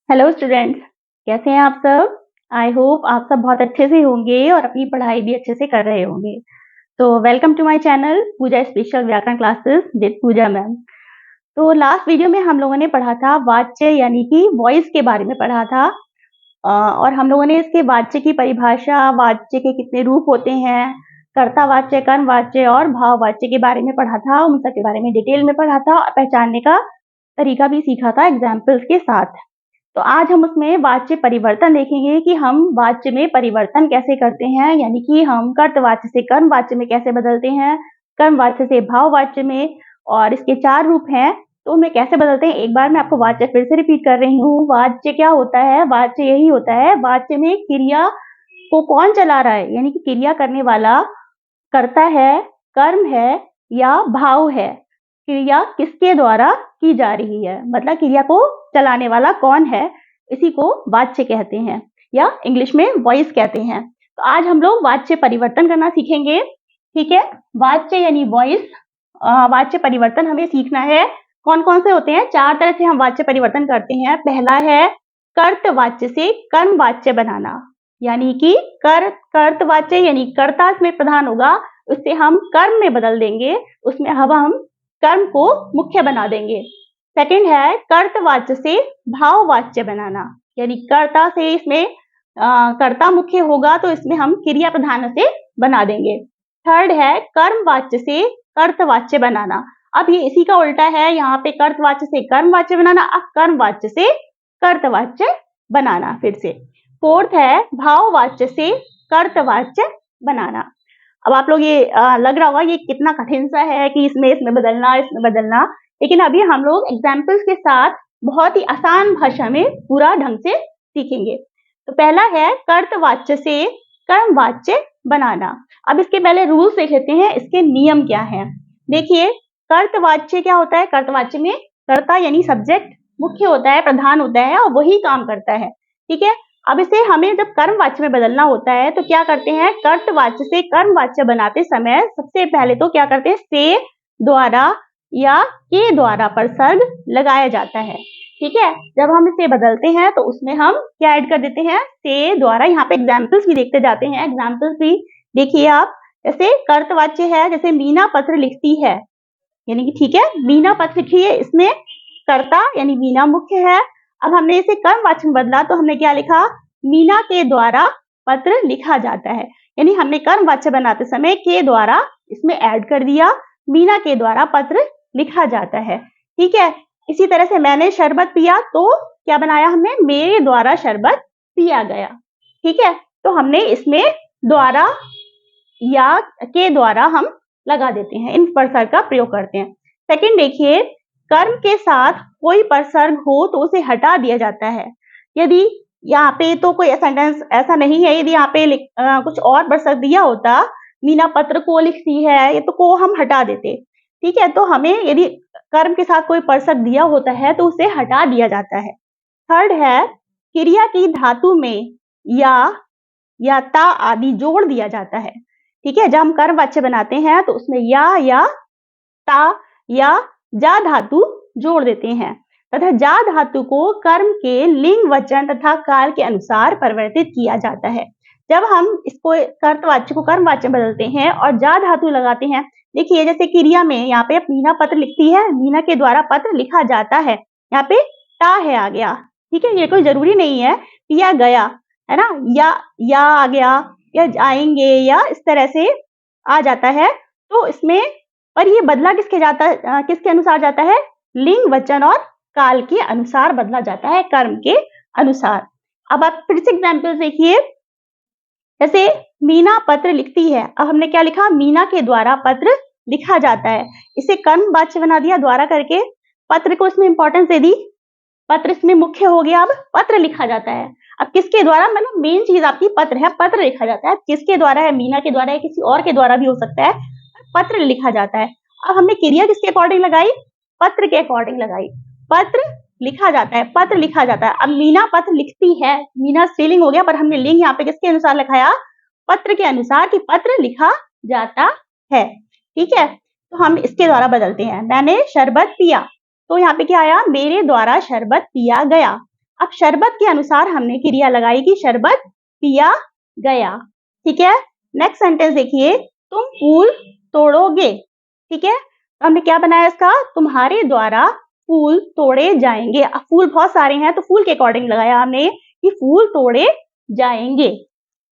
Hello students, कैसे हैं आप सब। आई होप आप सब बहुत अच्छे से होंगे और अपनी पढ़ाई भी अच्छे से कर रहे होंगे। तो welcome to my channel Pooja special व्याकरण क्लासेस विद पूजा मैम। तो लास्ट वीडियो में हम लोगों ने पढ़ा था वाच्य यानी कि वॉइस के बारे में पढ़ा था। और हम लोगों ने इसके वाच्य की परिभाषा, वाच्य के कितने रूप होते हैं, कर्ता वाच्य, कर्म वाच्य और भाव वाच्य के बारे में पढ़ा था। उन सब के बारे में डिटेल में पढ़ा था और पहचानने का तरीका भी सीखा था एग्जाम्पल्स के साथ। तो आज हम उसमें वाच्य परिवर्तन देखेंगे कि हम वाच्य में परिवर्तन कैसे करते हैं, यानी कि हम कर्तवाच्य से कर्म वाच्य में कैसे बदलते हैं, कर्म वाच्य से भाव वाच्य में, और इसके 4 रूप हैं तो उनमें कैसे बदलते हैं। एक बार मैं आपको वाच्य फिर से रिपीट कर रही हूँ। वाच्य क्या होता है? वाच्य यही होता है, वाच्य में क्रिया को कौन चला रहा है, यानी कि क्रिया करने वाला कर्ता है, कर्म है या भाव है। क्रिया किसके द्वारा की जा रही है, मतलब क्रिया को चलाने वाला कौन है, इसी को वाच्य कहते हैं या इंग्लिश में वॉइस कहते हैं। तो आज हम लोग वाच्य परिवर्तन करना सीखेंगे। ठीक है, वाच्य यानी वॉइस। वाच्य परिवर्तन हमें सीखना है। कौन कौन से होते हैं? 4 तरह से हम वाच्य परिवर्तन करते हैं। पहला है कर्तवाच्य से कर्म वाच्य बनाना, यानी कि कर्तवाच्य यानी कर्ता इसमें प्रधान होगा, उससे हम कर्म में बदल देंगे, उसमें हम कर्म को मुख्य बना देंगे। सेकंड है कर्तवाच्य से भाववाच्य बनाना, यानी कर्ता से इसमें कर्ता मुख्य होगा तो इसमें हम क्रिया प्रधान से बना देंगे। थर्ड है कर्मवाच्य से कर्तवाच्य बनाना। अब ये इसी का उल्टा है, यहाँ पे कर्तवाच्य से कर्मवाच्य बनाना, अब कर्मवाच्य से कर्तवाच्य बनाना फिर से। फोर्थ है भाववाच्य से कर्तवाच्य बनाना। अब आप लोग ये लग रहा होगा ये कितना कठिन सा है कि इसमें बदलना, इसमें बदलना, लेकिन अभी हम लोग एग्जाम्पल्स के साथ बहुत ही आसान भाषा में पूरा ढंग से सीखेंगे। तो पहला है कर्तवाच्य से कर्मवाच्य बनाना। अब इसके पहले रूल्स देख लेते हैं, इसके नियम क्या हैं। देखिए, कर्तवाच्य क्या होता है? कर्तवाच्य में कर्ता यानी सब्जेक्ट मुख्य होता है, प्रधान होता है और वही काम करता है। ठीक है, अब इसे हमें जब कर्मवाच्य में बदलना होता है तो क्या करते हैं? कर्तवाच्य से कर्मवाच्य बनाते समय सबसे पहले तो क्या करते हैं? से द्वारा या के द्वारा प्रसर्ग लगाया जाता है। ठीक है, जब हम इसे बदलते हैं तो उसमें हम क्या ऐड कर देते हैं? से द्वारा। यहाँ पे एग्जाम्पल्स भी देखते जाते हैं, एग्जाम्पल्स भी देखिए आप। जैसे कर्तवाच्य है, जैसे मीना पत्र लिखती है, यानी कि ठीक है मीना पत्र लिखी है, इसमें कर्ता यानी मीना मुख्य है। अब हमने इसे कर्मवाच्य में बदला तो हमने क्या लिखा? मीना के द्वारा पत्र लिखा जाता है, यानी हमने कर्मवाच्य बनाते समय के द्वारा इसमें ऐड कर दिया, मीना के द्वारा पत्र लिखा जाता है। ठीक है, इसी तरह से मैंने शरबत पिया तो क्या बनाया हमने? मेरे द्वारा शरबत पिया गया। ठीक है, तो हमने इसमें द्वारा या के द्वारा हम लगा देते हैं, इन प्रसर्ग का प्रयोग करते हैं। सेकंड देखिए, कर्म के साथ कोई प्रसर्ग हो तो उसे हटा दिया जाता है। यदि यहाँ पे तो कोई सेंटेंस ऐसा नहीं है, यदि यहाँ पे कुछ और प्रसर्ग दिया होता, मीना पत्र को लिखती है, ये तो को हम हटा देते। ठीक है, तो हमें यदि कर्म के साथ कोई प्रसर्ग दिया होता है तो उसे हटा दिया जाता है। थर्ड है क्रिया की धातु में या ता आदि जोड़ दिया जाता है। ठीक है, जब हम कर्मवाच्य बनाते हैं तो उसमें या ता या जा धातु जोड़ देते हैं, तथा जा धातु को कर्म के लिंग, वचन तथा काल के अनुसार परिवर्तित किया जाता है। जब हम इसको कर्तवाच्य को कर्मवाच्य बदलते हैं और जा धातु लगाते हैं, देखिए जैसे क्रिया में यहाँ पे मीना पत्र लिखती है, मीना के द्वारा पत्र लिखा जाता है, यहाँ पे ता है आ गया। ठीक है, ये कोई जरूरी नहीं है पिया गया, है ना, या आ गया या जाएंगे या इस तरह से आ जाता है। तो इसमें पर ये बदला किसके अनुसार जाता है? लिंग, वचन और काल के अनुसार बदला जाता है, कर्म के अनुसार। अब आप फिर से एग्जाम्पल देखिए, जैसे मीना पत्र लिखती है, अब हमने क्या लिखा? मीना के द्वारा पत्र लिखा जाता है, इसे कर्म वाच्य बना दिया द्वारा करके, पत्र को इसमें इंपॉर्टेंस दे दी, पत्र इसमें मुख्य हो गया। अब पत्र लिखा जाता है, अब किसके द्वारा? मतलब मेन चीज आपकी पत्र है, पत्र लिखा जाता है। किसके द्वारा है? मीना के द्वारा है, किसी और के द्वारा भी हो सकता है, पत्र लिखा जाता है। अब हमने क्रिया किसके अकॉर्डिंग लगाई? पत्र के अकॉर्डिंग लगाई, पत्र लिखा जाता है, पत्र लिखा जाता है। अब मीना पत्र लिखती है, मीना स्त्रीलिंग हो गया, पर हमने लिंग यहाँ पे किसके अनुसार लिखाया? पत्र के अनुसार, कि पत्र लिखा जाता है। ठीक है, तो हम इसके द्वारा बदलते हैं। मैंने शरबत पिया, तो यहाँ पे क्या आया? मेरे द्वारा शरबत पिया गया। अब शरबत के अनुसार हमने क्रिया लगाई कि शरबत पिया गया। ठीक है, नेक्स्ट सेंटेंस देखिए, तुम फूल तोड़ोगे। ठीक है, तो हमने क्या बनाया इसका, तुम्हारे द्वारा फूल तोड़े जाएंगे। अब फूल बहुत सारे हैं तो फूल के अकॉर्डिंग लगाया हमने कि फूल तोड़े जाएंगे।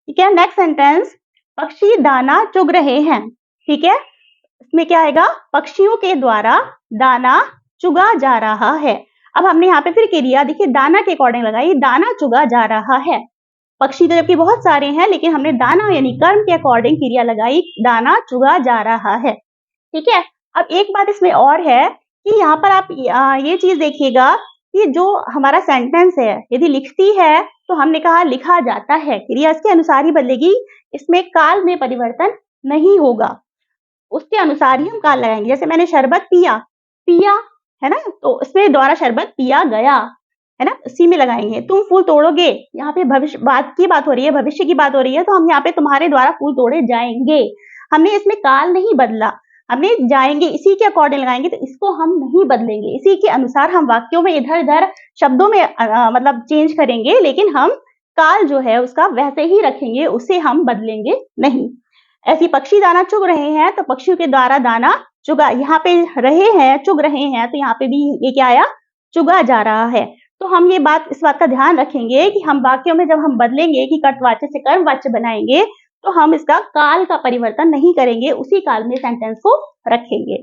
ठीक है, नेक्स्ट सेंटेंस, पक्षी दाना चुग रहे हैं। ठीक है, इसमें क्या आएगा, पक्षियों के द्वारा दाना चुगा जा रहा है। अब हमने यहाँ पे फिर क्रिया देखिए दाना के अकॉर्डिंग लगाई, दाना चुगा जा रहा है। पक्षी तो जबकि बहुत सारे हैं लेकिन हमने दाना यानी कर्म के अकॉर्डिंग क्रिया लगाई, दाना चुगा जा रहा है। ठीक है, अब एक बात इसमें और है कि यहाँ पर आप ये चीज देखिएगा कि जो हमारा सेंटेंस है यदि लिखती है तो हमने कहा लिखा जाता है, क्रिया इसके अनुसार ही बदलेगी, इसमें काल में परिवर्तन नहीं होगा, उसके अनुसार ही हम काल लगाएंगे। जैसे मैंने शरबत पिया, पिया है ना, तो इसमें द्वारा शरबत पिया गया है ना, उसी में लगाएंगे। तुम फूल तोड़ोगे, यहाँ पे भविष्य बात की बात हो रही है, भविष्य की बात हो रही है, तो हम यहाँ पे तुम्हारे द्वारा फूल तोड़े जाएंगे, हमने इसमें काल नहीं बदला, हमने जाएंगे इसी के अकॉर्डिंग लगाएंगे, तो इसको हम नहीं बदलेंगे, इसी के अनुसार हम वाक्यों में इधर उधर शब्दों में मतलब चेंज करेंगे, लेकिन हम काल जो है उसका वैसे ही रखेंगे, उसे हम बदलेंगे नहीं। ऐसी पक्षी दाना चुग रहे हैं तो पक्षियों के द्वारा दाना चुगा, यहाँ पे रहे हैं चुग रहे हैं तो यहाँ पे भी ये क्या आया, चुगा जा रहा है। तो हम ये बात इस बात का ध्यान रखेंगे कि हम वाक्यों में जब हम बदलेंगे कि कर्तवाच्य से कर्मवाच्य बनाएंगे तो हम इसका काल का परिवर्तन नहीं करेंगे, उसी काल में सेंटेंस को रखेंगे।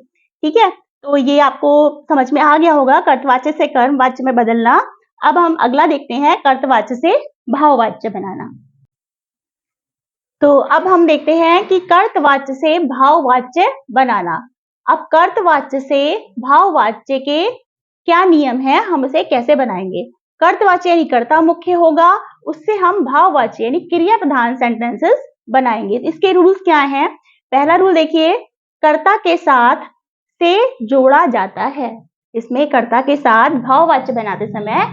ठीक है, तो ये आपको समझ में आ गया होगा कर्तवाच्य से कर्मवाच्य में बदलना। अब हम अगला देखते हैं कर्तवाच्य से भाववाच्य बनाना। तो अब हम देखते हैं कि कर्तवाच्य से भाववाच्य बनाना। अब कर्तवाच्य से भाववाच्य के क्या नियम है, हम उसे कैसे बनाएंगे। कर्तवाच्य यानी कर्ता मुख्य होगा, उससे हम भाववाच्य यानी क्रिया प्रधान सेंटेंसेस बनाएंगे। इसके रूल्स क्या हैं, पहला रूल देखिए, कर्ता के साथ से जोड़ा जाता है, इसमें कर्ता के साथ भाववाच्य बनाते समय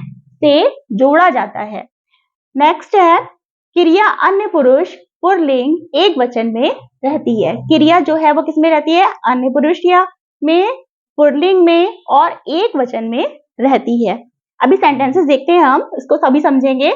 से जोड़ा जाता है। नेक्स्ट है, क्रिया अन्य पुरुष पुल्लिंग एक वचन में रहती है। क्रिया जो है वो किसमें रहती है, अन्य पुरुष या में, पुल्लिंग में और एक वचन में रहती है। अभी सेंटेंसेस देखते हैं हम, इसको सभी समझेंगे।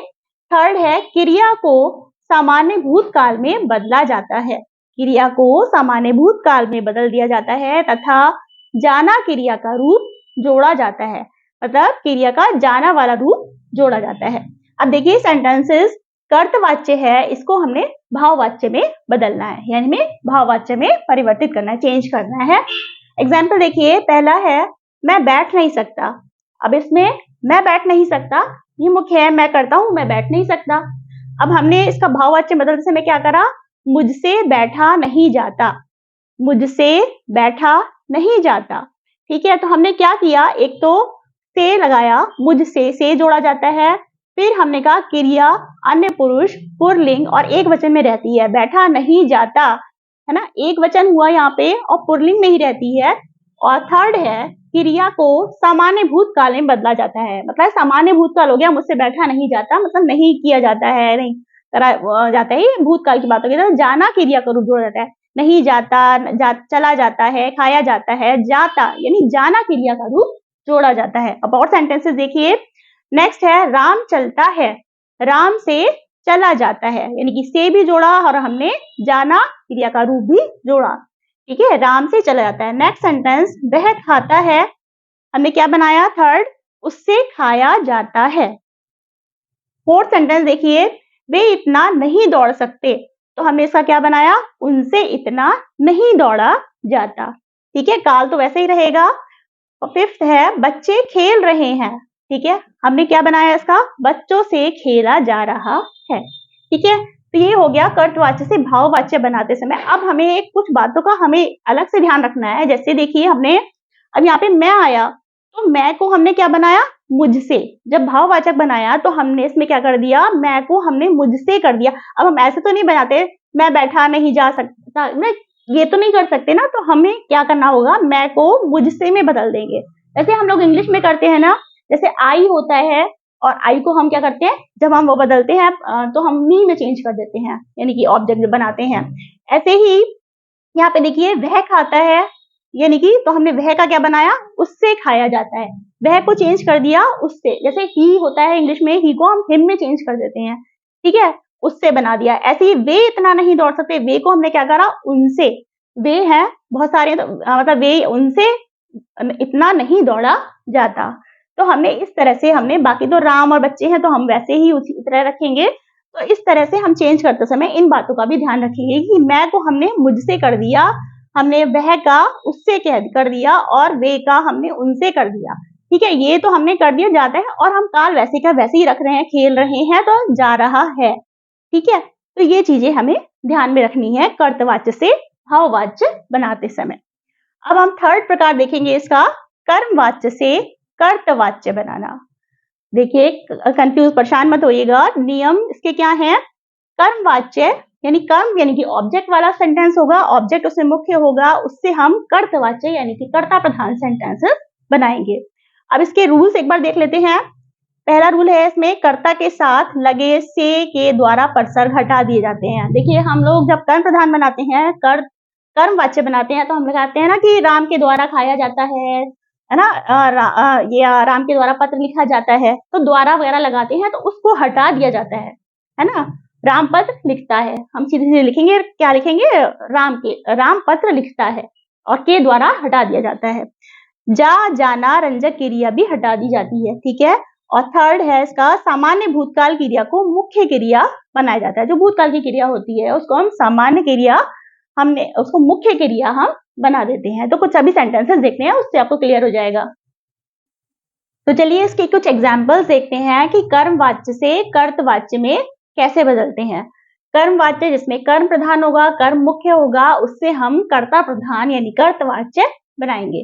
थर्ड है, क्रिया को सामान्य भूतकाल में बदला जाता है, क्रिया को सामान्य भूतकाल में बदल दिया जाता है तथा जाना क्रिया का रूप जोड़ा जाता है, मतलब क्रिया का जाना वाला रूप जोड़ा जाता है। अब देखिए सेंटेंसेस, कर्तवाच्य है इसको हमने भाववाच्य में बदलना है, यानी हमें भाववाच्य में परिवर्तित करना है, चेंज करना है। एग्जाम्पल देखिए, पहला है, मैं बैठ नहीं सकता। अब इसमें मैं बैठ नहीं सकता ये मुख्य है, मैं करता हूं, मैं बैठ नहीं सकता। अब हमने इसका भाववाच्य बदलते समय क्या करा, मुझसे बैठा नहीं जाता, मुझसे बैठा नहीं जाता। ठीक है, तो हमने क्या किया, एक तो से लगाया, मुझसे से जोड़ा जाता है, फिर हमने कहा क्रिया अन्य पुरुष पुल्लिंग और एक वचन में रहती है, बैठा नहीं जाता है ना, एक वचन हुआ यहाँ पे और पुल्लिंग में ही रहती है। और थर्ड है, क्रिया को सामान्य भूतकाल में बदला जाता है, मतलब सामान्य भूतकाल हो गया, मुझसे बैठा नहीं जाता मतलब नहीं किया जाता है, नहीं करा जाता है, भूतकाल की बात होगी। तो जाना क्रिया का रूप जोड़ा जाता है, नहीं जाता, चला जाता है, खाया जाता है, जाता यानी जाना क्रिया का रूप जोड़ा जाता है। अब और सेंटेंसेस देखिए, नेक्स्ट है, राम चलता है, राम से चला जाता है, यानी कि से भी जोड़ा और हमने जाना क्रिया का रूप भी जोड़ा। ठीक है, राम से चला जाता है। नेक्स्ट सेंटेंस, वह खाता है, हमने क्या बनाया, थर्ड, उससे खाया जाता है। फोर्थ सेंटेंस देखिए, वे इतना नहीं दौड़ सकते, तो हमने इसका क्या बनाया, उनसे इतना नहीं दौड़ा जाता। ठीक है, काल तो वैसे ही रहेगा। और फिफ्थ है, बच्चे खेल रहे हैं, ठीक है, हमने क्या बनाया इसका, बच्चों से खेला जा रहा है। ठीक है, तो ये हो गया कर्तवाच्य से भाववाच्य बनाते समय। अब हमें एक कुछ बातों का हमें अलग से ध्यान रखना है। जैसे देखिए, हमने अब यहाँ पे मैं आया तो मैं को हमने क्या बनाया, मुझसे। जब भाववाचक बनाया तो हमने इसमें क्या कर दिया, मैं को हमने मुझसे कर दिया। अब हम ऐसे तो नहीं बनाते, मैं बैठा नहीं जा सकता, ये तो नहीं कर सकते ना, तो हमें क्या करना होगा, मैं को मुझसे में बदल देंगे। जैसे हम लोग इंग्लिश में करते हैं ना, जैसे आई होता है और आई को हम क्या करते हैं, जब हम वो बदलते हैं तो हम मी में चेंज कर देते हैं, यानी कि ऑब्जेक्ट बनाते हैं। ऐसे ही यहाँ पे देखिए, वह खाता है, यानी कि तो हमने वह का क्या बनाया, उससे खाया जाता है, वह को चेंज कर दिया उससे, जैसे ही होता है इंग्लिश में, ही को हम हिम में चेंज कर देते हैं, ठीक है, उससे बना दिया। ऐसे ही वे इतना नहीं दौड़ सकते, वे को हमने क्या करा, उनसे, वे हैं बहुत सारे, तो मतलब वे उनसे इतना नहीं दौड़ा जाता। तो हमने इस तरह से, हमने बाकी तो राम और बच्चे हैं तो हम वैसे ही उसी तरह रखेंगे। तो इस तरह से हम चेंज करते समय इन बातों का भी ध्यान रखेंगे कि मैं को हमने मुझसे कर दिया, हमने वह का उससे कर दिया, और वे का हमने उनसे कर दिया, ठीक है। ये तो हमने कर दिया जाता है, और हम काल वैसे का वैसे ही रख रहे हैं, खेल रहे हैं तो जा रहा है, ठीक है। तो ये चीजें हमें ध्यान में रखनी है कर्तवाच्य से भाववाच्य बनाते समय। अब हम थर्ड प्रकार देखेंगे इसका, कर्मवाच्य से कर्तवाच्य बनाना। देखिए, परेशान मत होइएगा, नियम इसके क्या है। कर्मवाच्य यानी कर्म यानी कि ऑब्जेक्ट वाला सेंटेंस होगा, ऑब्जेक्ट उसमें मुख्य होगा, उससे हम कर्तवाच्य यानी कि कर्ता प्रधान सेंटेंसेस बनाएंगे। अब इसके रूल्स एक बार देख लेते हैं। पहला रूल है इसमें, कर्ता के साथ लगे से के द्वारा परसर्ग हटा दिए जाते हैं। देखिए, हम लोग जब कर्म प्रधान बनाते हैं, कर्मवाच्य बनाते हैं, तो हम लगाते हैं ना कि राम के द्वारा खाया जाता है ना, ये राम के द्वारा पत्र लिखा जाता है, तो द्वारा वगैरह लगाते हैं तो उसको हटा दिया जाता है ना। राम पत्र लिखता है, हम सीधे सीधे लिखेंगे, क्या लिखेंगे, राम पत्र लिखता है, और के द्वारा हटा दिया जाता है। जा जाना रंजक क्रिया भी हटा दी जाती है, ठीक है। और थर्ड है इसका, सामान्य भूतकाल क्रिया को मुख्य क्रिया बनाया जाता है। जो भूतकाल की क्रिया होती है उसको हम सामान्य क्रिया, हमने उसको मुख्य क्रिया हम बना देते हैं। तो कुछ अभी सेंटेंसेस देखते हैं, उससे आपको क्लियर हो जाएगा। तो चलिए इसके कुछ एग्जाम्पल्स देखते हैं कि कर्मवाच्य से कर्तवाच्य में कैसे बदलते हैं। कर्मवाच्य जिसमें कर्म प्रधान होगा, कर्म मुख्य होगा, उससे हम कर्ता प्रधान यानी कर्तवाच्य बनाएंगे।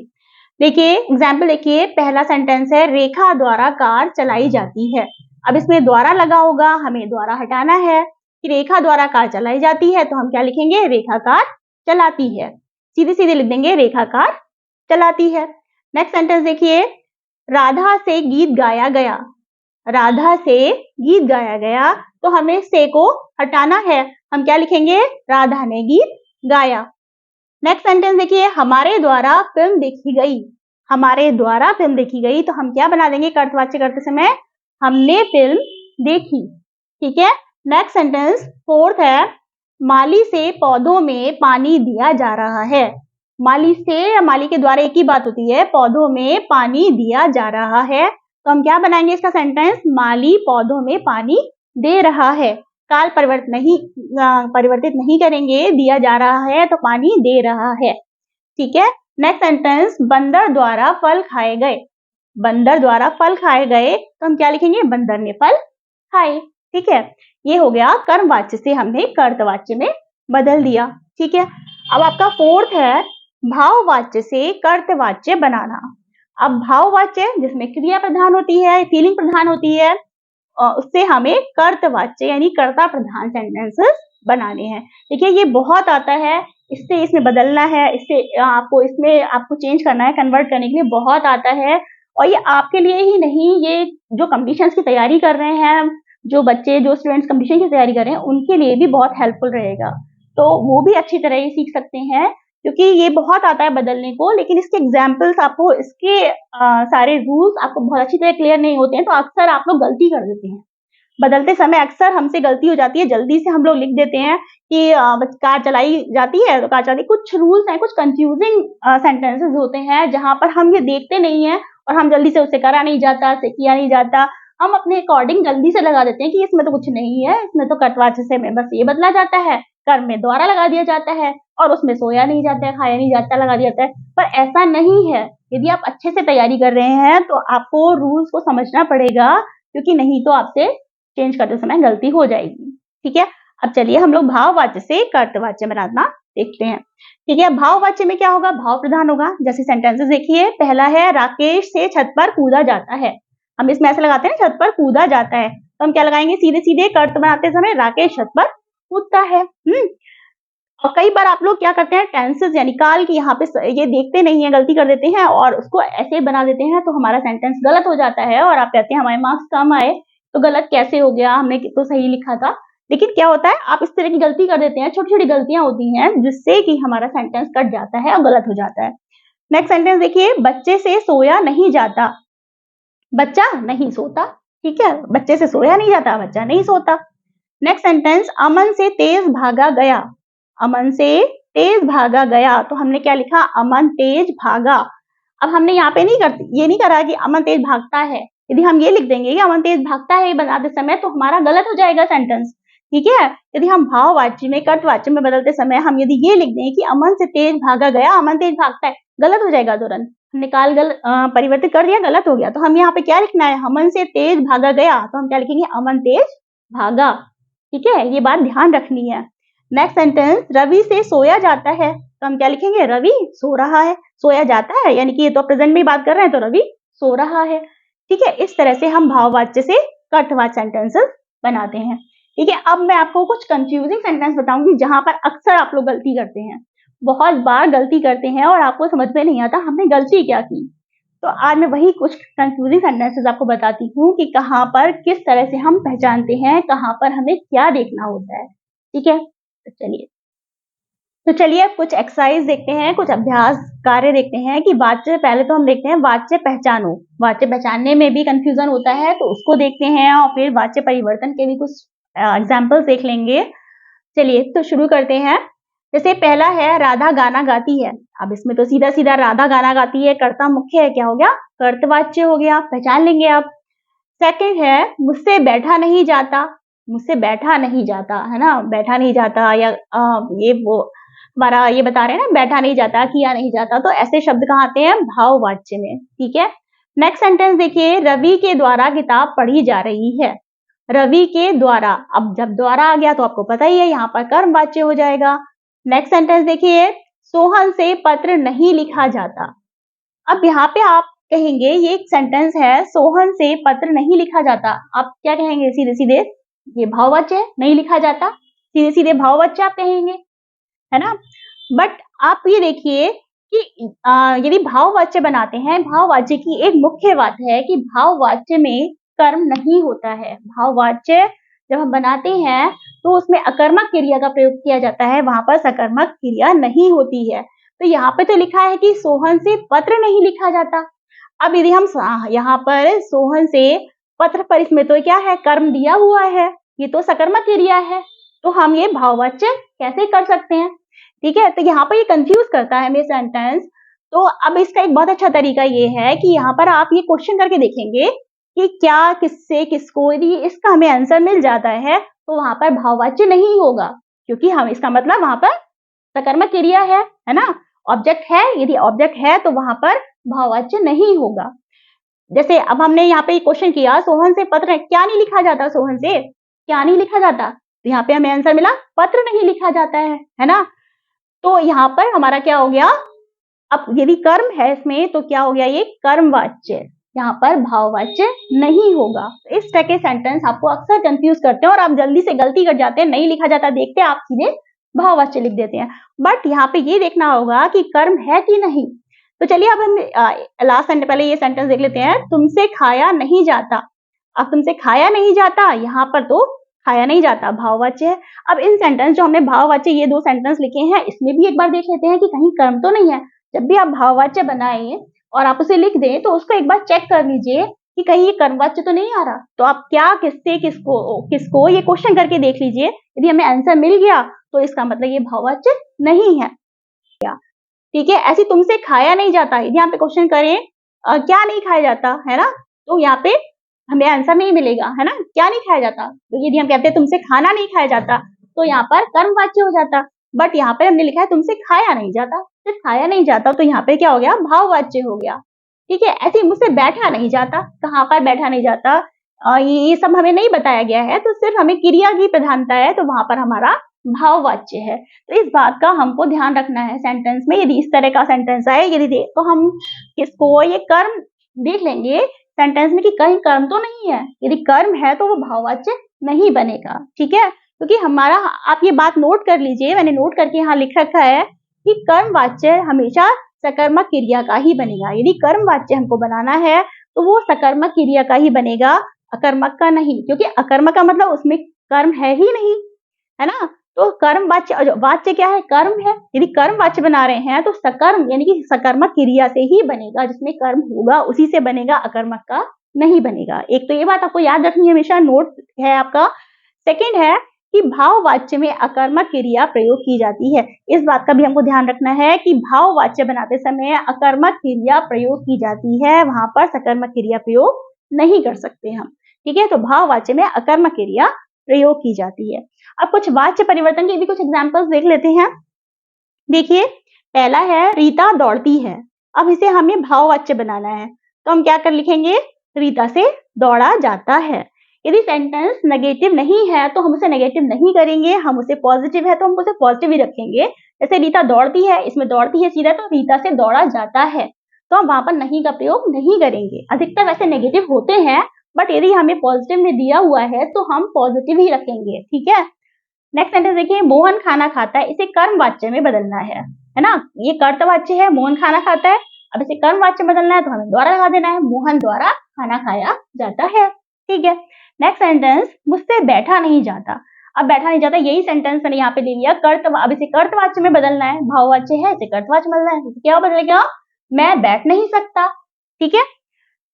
देखिए एग्जाम्पल, देखिए पहला सेंटेंस है, रेखा द्वारा कार चलाई जाती है। अब इसमें द्वारा लगा होगा, हमें द्वारा हटाना है कि रेखा द्वारा कार चलाई जाती है, तो हम क्या लिखेंगे, रेखा कार चलाती है, सीधे सीधे लिख देंगे रेखा कार चलाती है। नेक्स्ट सेंटेंस देखिए, राधा से गीत गाया गया। राधा से गीत गाया गया, तो हमें से को हटाना है, हम क्या लिखेंगे, राधा ने गीत गाया। नेक्स्ट सेंटेंस देखिए, हमारे द्वारा फिल्म देखी गई। हमारे द्वारा फिल्म देखी गई, तो हम क्या बना देंगे कर्तवाच्य करते समय, हमने फिल्म देखी, ठीक है। नेक्स्ट सेंटेंस फोर्थ है, माली से पौधों में पानी दिया जा रहा है। माली से या माली के द्वारा एक ही बात होती है, पौधों में पानी दिया जा रहा है, तो हम क्या बनाएंगे इसका सेंटेंस, माली पौधों में पानी दे रहा है। काल परिवर्तित नहीं करेंगे, दिया जा रहा है तो पानी दे रहा है, ठीक है। नेक्स्ट सेंटेंस, बंदर द्वारा फल खाए गए। बंदर द्वारा फल खाए गए, तो हम क्या लिखेंगे, बंदर ने फल खाए, ठीक है। ये हो गया कर्मवाच्य से हमने कर्तवाच्य में बदल दिया, ठीक है। अब आपका फोर्थ है, भाववाच्य से कर्तवाच्य बनाना। अब भाववाच्य जिसमें क्रिया प्रधान होती है, फीलिंग प्रधान होती है, उससे हमें कर्तवाच्य यानी कर्ता प्रधान सेंटेंसेस बनाने हैं। देखिए ये बहुत आता है, इससे इसमें बदलना है, इससे आपको चेंज करना है, कन्वर्ट करने के लिए बहुत आता है। और ये आपके लिए ही नहीं, ये जो कॉम्पिटिशन्स की तैयारी कर रहे हैं, जो बच्चे, जो स्टूडेंट्स कॉम्पिटिशन की तैयारी कर रहे हैं, उनके लिए भी बहुत हेल्पफुल रहेगा। तो वो भी अच्छी तरह ही सीख सकते हैं, क्योंकि ये बहुत आता है बदलने को, लेकिन इसके एग्जाम्पल्स आपको, इसके सारे रूल्स आपको बहुत अच्छी तरह क्लियर नहीं होते हैं, तो अक्सर आप लोग गलती कर देते हैं। बदलते समय अक्सर हमसे गलती हो जाती है, जल्दी से हम लोग लिख देते हैं कि कार चलाई जाती है तो कार चलाती। कुछ रूल्स हैं, कुछ कंफ्यूजिंग सेंटेंसेस होते हैं जहां पर हम ये देखते नहीं है और हम जल्दी से उसे करा नहीं जाता, से किया नहीं जाता, हम अपने अकॉर्डिंग जल्दी से लगा देते हैं कि इसमें तो कुछ नहीं है, इसमें तो कर्तवाच्य से में बस ये बदला जाता है, कर्म में द्वारा लगा दिया जाता है, और उसमें सोया नहीं जाता है, खाया नहीं जाता, लगा दिया जाता है। पर ऐसा नहीं है। यदि आप अच्छे से तैयारी कर रहे हैं तो आपको रूल्स को समझना पड़ेगा, क्योंकि नहीं तो आपसे चेंज करते समय गलती हो जाएगी, ठीक है। अब चलिए हम लोग भाववाच्य से कर्तवाच्य बनाना देखते हैं, ठीक है। भाववाच्य में क्या होगा, भाव प्रधान होगा। जैसे सेंटेंसेस देखिए, पहला है, राकेश से छत पर कूदा जाता है। हम इसमें ऐसा लगाते हैं, छत पर कूदा जाता है, तो हम क्या लगाएंगे, सीधे सीधे कर्त बनाते समय राकेश छत पर कूदता है। और कई बार आप लोग क्या करते हैं, टेंसेस यानी काल की यहाँ पे ये देखते नहीं है, गलती कर देते हैं और उसको ऐसे बना देते हैं, तो हमारा सेंटेंस गलत हो जाता है और आप कहते हैं हमारे मार्क्स कम आए, तो गलत कैसे हो गया, हमने तो सही लिखा था। लेकिन क्या होता है, आप इस तरह की गलती कर देते हैं, छोटी छोटी गलतियां होती हैं जिससे कि हमारा सेंटेंस कट जाता है और गलत हो जाता है। नेक्स्ट सेंटेंस देखिए, बच्चे से सोया नहीं जाता। बच्चा नहीं सोता। ठीक है, बच्चे से सोया नहीं जाता, बच्चा नहीं सोता। नेक्स्ट सेंटेंस, अमन से तेज भागा गया। अमन से तेज भागा गया, तो हमने क्या लिखा, अमन तेज भागा। अब हमने यहाँ पे ये नहीं करा कि अमन तेज भागता है। यदि हम ये लिख देंगे कि अमन तेज भागता है बनाते समय, तो हमारा गलत हो जाएगा सेंटेंस। ठीक है, यदि हम भाववाच्य में कर्तवाच्य में बदलते समय हम यदि ये लिख दें कि अमन से तेज भागा गया, अमन तेज भागता है, गलत हो जाएगा तुरंत। निकाल परिवर्तित कर दिया, गलत हो गया। तो हम यहाँ पे क्या लिखना है, अमन से तेज भागा गया, तो हम क्या लिखेंगे, अमन तेज भागा। ठीक है, ये बात ध्यान रखनी है। नेक्स्ट सेंटेंस, रवि से सोया जाता है, तो हम क्या लिखेंगे, रवि सो रहा है। सोया जाता है यानी कि ये तो प्रेजेंट में बात कर रहे हैं, तो रवि सो रहा है। ठीक है, इस तरह से हम भाववाच्य से कर्तवाच्य सेंटेंसेस बनाते हैं। ठीक है, अब मैं आपको कुछ कंफ्यूजिंग सेंटेंस बताऊंगी जहां पर अक्सर आप लोग गलती करते हैं, बहुत बार गलती करते हैं और आपको समझ में नहीं आता हमने गलती क्या की। तो आज मैं वही कुछ कंफ्यूजिंग सेंटेंसेस आपको बताती हूँ कि कहाँ पर किस तरह से हम पहचानते हैं, कहाँ पर हमें क्या देखना होता है। ठीक है, तो चलिए अब कुछ एक्सरसाइज देखते हैं, कुछ अभ्यास कार्य देखते हैं कि वाच्य, पहले तो हम देखते हैं वाच्य पहचानो। वाच्य पहचानने में भी कंफ्यूजन होता है, तो उसको देखते हैं और फिर वाच्य परिवर्तन के भी कुछ एग्जाम्पल्स देख लेंगे। चलिए तो शुरू करते हैं। जैसे पहला है, राधा गाना गाती है। अब इसमें तो सीधा सीधा राधा गाना गाती है, कर्ता मुख्य है, क्या हो गया, कर्तवाच्य हो गया, पहचान लेंगे आप। सेकंड है, मुझसे बैठा नहीं जाता। मुझसे बैठा नहीं जाता, है ना, बैठा नहीं जाता, या ये वो हमारा ये बता रहे हैं ना, बैठा नहीं जाता, किया नहीं जाता, तो ऐसे शब्द कहाँ आते हैं, भाववाच्य में। ठीक है, नेक्स्ट सेंटेंस देखिए, रवि के द्वारा किताब पढ़ी जा रही है। रवि के द्वारा, अब जब द्वारा आ गया तो आपको पता ही है, यहाँ पर कर्मवाच्य हो जाएगा। नेक्स्ट सेंटेंस देखिए, सोहन से पत्र नहीं लिखा जाता। अब यहाँ पे आप कहेंगे, ये एक सेंटेंस है, सोहन से पत्र नहीं लिखा जाता, आप क्या कहेंगे, सीधे सीधे ये भाववाच्य है, नहीं लिखा जाता, सीधे सीधे भाववाच्य आप कहेंगे, है ना। बट आप ये देखिए कि यदि भाववाच्य बनाते हैं, भाववाच्य की एक मुख्य बात है कि भाववाच्य में कर्म नहीं होता है। भाववाच्य जब हम बनाते हैं तो उसमें अकर्मक क्रिया का प्रयोग किया जाता है, वहां पर सकर्मक क्रिया नहीं होती है। तो यहाँ पे तो लिखा है कि सोहन से पत्र नहीं लिखा जाता। अब यदि हम यहाँ पर सोहन से पत्र पर, इसमें तो क्या है, कर्म दिया हुआ है, ये तो सकर्मक क्रिया है, तो हम ये भाववाच्य कैसे कर सकते हैं। ठीक है, तो यहाँ पर ये कंफ्यूज करता है हमें सेंटेंस। तो अब इसका एक बहुत अच्छा तरीका ये है कि यहाँ पर आप ये क्वेश्चन करके देखेंगे कि क्या, किससे, किसको, यदि इसका हमें आंसर मिल जाता है तो वहां पर भाववाच्य नहीं होगा, क्योंकि हम इसका मतलब वहां पर सकर्मक क्रिया है ना, ऑब्जेक्ट है, यदि ऑब्जेक्ट है तो वहां पर भाववाच्य नहीं होगा। जैसे अब हमने यहाँ पे क्वेश्चन किया, सोहन से पत्र क्या नहीं लिखा जाता, सोहन से क्या नहीं लिखा जाता, तो यहाँ पे हमें आंसर मिला, पत्र नहीं लिखा जाता है ना। तो यहाँ पर हमारा क्या हो गया, अब यदि कर्म है इसमें तो क्या हो गया, ये कर्मवाच्य, यहाँ पर भाववाच्य नहीं होगा। तो इस तरह के सेंटेंस आपको अक्सर कंफ्यूज करते हैं और आप जल्दी से गलती कर जाते हैं, नहीं लिखा जाता देखते हैं, आप सीधे भाववाच्य लिख देते हैं। बट यहाँ पे ये देखना होगा कि कर्म है कि नहीं। तो चलिए अब हम लास्ट सेंटेंस, पहले ये सेंटेंस देख लेते हैं, तुमसे खाया नहीं जाता। अब तुमसे खाया नहीं जाता, यहाँ पर तो खाया नहीं जाता भाववाच्य है। अब इन सेंटेंस जो हमने भाववाच्य ये दो सेंटेंस लिखे हैं, इसमें भी एक बार देख लेते हैं कि कहीं कर्म तो नहीं है। जब भी आप भाववाच्य बनाएं और आप उसे लिख दें तो उसको एक बार चेक कर लीजिए कि कहीं ये कर्मवाच्य तो नहीं आ रहा। तो आप क्या, किससे, किसको किसको ये क्वेश्चन करके देख लीजिए, यदि हमें आंसर मिल गया तो इसका मतलब ये भाववाच्य नहीं है। ठीक है, ऐसे तुमसे खाया नहीं जाता, यदि यहाँ पे क्वेश्चन करें क्या नहीं खाया जाता, है ना, तो यहाँ पे हमें आंसर नहीं मिलेगा, है ना, क्या नहीं खाया जाता। तो यदि हम कहते हैं तुमसे खाना नहीं खाया जाता, तो यहाँ पर कर्मवाच्य हो जाता। बट यहाँ पे हमने लिखा है तुमसे खाया नहीं जाता, सिर्फ खाया नहीं जाता, तो यहाँ पे क्या हो गया, भाववाच्य हो गया। ठीक है, ऐसे मुझसे बैठा नहीं जाता, कहाँ पर बैठा नहीं जाता, ये सब हमें नहीं बताया गया है, तो सिर्फ हमें क्रिया की प्रधानता है, तो वहां पर हमारा भाववाच्य है। तो इस बात का हमको ध्यान रखना है सेंटेंस में, यदि इस तरह का सेंटेंस आए, यदि तो हम किसको, ये कर्म देख लेंगे सेंटेंस में कि कहीं कर्म तो नहीं है, यदि कर्म है तो वो भाववाच्य नहीं बनेगा। ठीक है, क्योंकि हमारा, आप ये बात नोट कर लीजिए, मैंने नोट करके यहाँ लिख रखा है कि कर्मवाच्य हमेशा सकर्मक क्रिया का ही बनेगा। यदि कर्मवाच्य हमको बनाना है तो वो सकर्मक क्रिया का ही बनेगा, अकर्मक का नहीं, क्योंकि अकर्मक का मतलब उसमें कर्म है ही नहीं, है ना। तो कर्म वाच्य, वाच्य क्या है, कर्म है, यदि कर्म वाच्य बना रहे हैं तो सकर्म यानी कि सकर्मक क्रिया से ही बनेगा, जिसमें कर्म होगा उसी से बनेगा, अकर्मक का नहीं बनेगा। एक तो ये बात आपको याद रखनी है, हमेशा नोट है आपका। सेकंड है कि भाववाच्य में अकर्मक क्रिया प्रयोग की जाती है। इस बात का भी हमको ध्यान रखना है कि भाववाच्य बनाते समय अकर्मक क्रिया प्रयोग की जाती है, वहां पर सकर्मक क्रिया प्रयोग नहीं कर सकते हम। ठीक है, तो भाववाच्य में अकर्मक क्रिया प्रयोग की जाती है। अब कुछ वाच्य परिवर्तन के भी कुछ एग्जाम्पल्स देख लेते हैं। देखिए, पहला है रीता दौड़ती है। अब इसे हमें भाववाच्य बनाना है, तो हम क्या कर लिखेंगे, रीता से दौड़ा जाता है। यदि सेंटेंस नेगेटिव नहीं है तो हम उसे नेगेटिव नहीं करेंगे, हम उसे पॉजिटिव है तो हम उसे पॉजिटिव ही रखेंगे। जैसे रीता दौड़ती है, इसमें दौड़ती है सीधा, तो रीता से दौड़ा जाता है, तो हम वहां पर नहीं का प्रयोग नहीं करेंगे। अधिकतर वैसे नेगेटिव होते हैं, बट यदि हमें पॉजिटिव में दिया हुआ है तो हम पॉजिटिव ही रखेंगे। ठीक है, नेक्स्ट सेंटेंस देखिए, मोहन खाना खाता है। इसे कर्मवाच्य में बदलना है ना। ये कर्तवाच्य है, मोहन खाना खाता है। अब इसे कर्मवाच्य में बदलना है तो हमें द्वारा लगा देना है, मोहन द्वारा खाना खाया जाता है। ठीक है, नेक्स्ट सेंटेंस, मुझसे बैठा नहीं जाता। अब बैठा नहीं जाता, यही सेंटेंस मैंने यहाँ पे ले लिया अब इसे कर्तवाच्य में बदलना है, भाववाच्य है, इसे कर्तवाच्य में बदलना है। तो क्या बदलेगा, मैं बैठ नहीं सकता। ठीक है,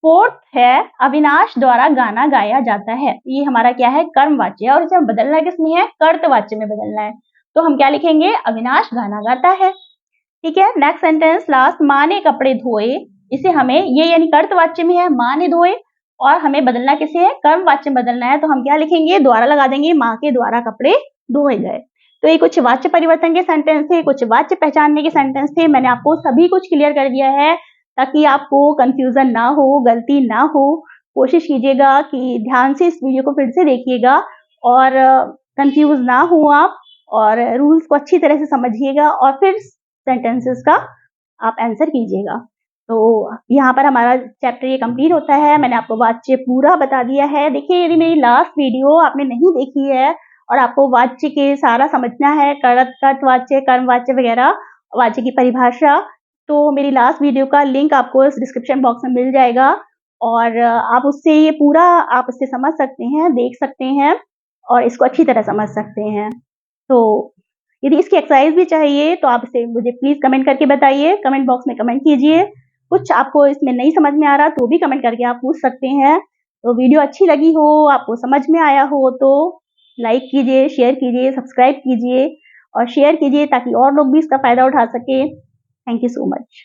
फोर्थ है अविनाश द्वारा गाना गाया जाता है। ये हमारा क्या है, कर्मवाच्य है, और इसे बदलना किसमें है, कर्तवाच्य में बदलना है। तो हम क्या लिखेंगे, अविनाश गाना गाता है। ठीक है, नेक्स्ट सेंटेंस लास्ट, माँ ने कपड़े धोए। इसे हमें, ये यानी कर्तवाच्य में है, माँ ने धोए, और हमें बदलना किसे है, कर्मवाच्य में बदलना है। तो हम क्या लिखेंगे, द्वारा लगा देंगे, माँ के द्वारा कपड़े धोए गए। तो ये कुछ वाच्य परिवर्तन के सेंटेंस थे, कुछ वाच्य पहचानने के सेंटेंस थे। मैंने आपको सभी कुछ क्लियर कर दिया है ताकि आपको कंफ्यूजन ना हो, गलती ना हो। कोशिश कीजिएगा कि ध्यान से इस वीडियो को फिर से देखिएगा और कंफ्यूज ना हो आप, और रूल्स को अच्छी तरह से समझिएगा, और फिर सेंटेंसेस का आप आंसर कीजिएगा। तो यहाँ पर हमारा चैप्टर ये कंप्लीट होता है। मैंने आपको वाच्य पूरा बता दिया है। देखिए, यदि मेरी लास्ट वीडियो आपने नहीं देखी है और आपको वाच्य के सारा समझना है, कर्तवाच्य, कर्मवाच्य वगैरह, वाच्य की परिभाषा, तो मेरी लास्ट वीडियो का लिंक आपको इस डिस्क्रिप्शन बॉक्स में मिल जाएगा, और आप उससे ये पूरा आप उससे समझ सकते हैं, देख सकते हैं, और इसको अच्छी तरह समझ सकते हैं। तो यदि इसकी एक्सरसाइज भी चाहिए तो आप इसे मुझे प्लीज कमेंट करके बताइए, कमेंट बॉक्स में कमेंट कीजिए। कुछ आपको इसमें नहीं समझ में आ रहा तो भी कमेंट करके आप पूछ सकते हैं। तो वीडियो अच्छी लगी हो, आपको समझ में आया हो, तो लाइक कीजिए, शेयर कीजिए, सब्सक्राइब कीजिए और शेयर कीजिए ताकि और लोग भी इसका फायदा उठा सके। Thank you so much.